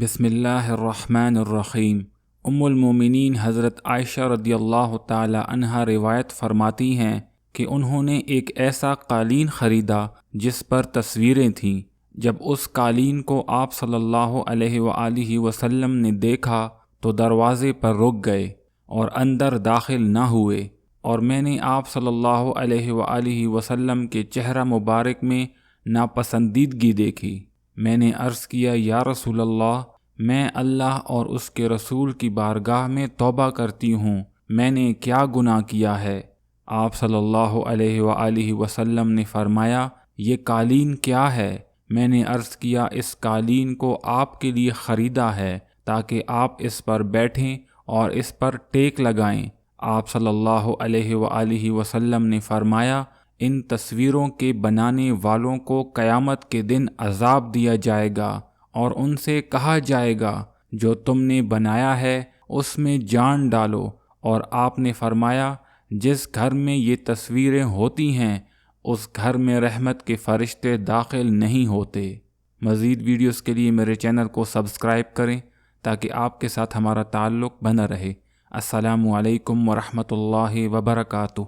بسم اللہ الرحمن الرحیم۔ المومنین حضرت عائشہ رضی اللہ تعالی عنہا روایت فرماتی ہیں کہ انہوں نے ایک ایسا قالین خریدا جس پر تصویریں تھیں۔ جب اس قالین کو آپ صلی اللہ علیہ وآلہ وسلم نے دیکھا تو دروازے پر رک گئے اور اندر داخل نہ ہوئے، اور میں نے آپ صلی اللہ علیہ وآلہ وسلم کے چہرہ مبارک میں ناپسندیدگی دیکھی۔ میں نے عرض کیا، یا رسول اللہ، میں اللہ اور اس کے رسول کی بارگاہ میں توبہ کرتی ہوں، میں نے کیا گناہ کیا ہے؟ آپ صلی اللہ علیہ وآلہ وسلم نے فرمایا، یہ قالین کیا ہے؟ میں نے عرض کیا، اس قالین کو آپ کے لیے خریدا ہے تاکہ آپ اس پر بیٹھیں اور اس پر ٹیک لگائیں۔ آپ صلی اللہ علیہ وآلہ وسلم نے فرمایا، ان تصویروں کے بنانے والوں کو قیامت کے دن عذاب دیا جائے گا اور ان سے کہا جائے گا، جو تم نے بنایا ہے اس میں جان ڈالو، اور آپ نے فرمایا، جس گھر میں یہ تصویریں ہوتی ہیں اس گھر میں رحمت کے فرشتے داخل نہیں ہوتے۔ مزید ویڈیوز کے لیے میرے چینل کو سبسکرائب کریں تاکہ آپ کے ساتھ ہمارا تعلق بنا رہے۔ السلام علیکم ورحمۃ اللہ وبرکاتہ۔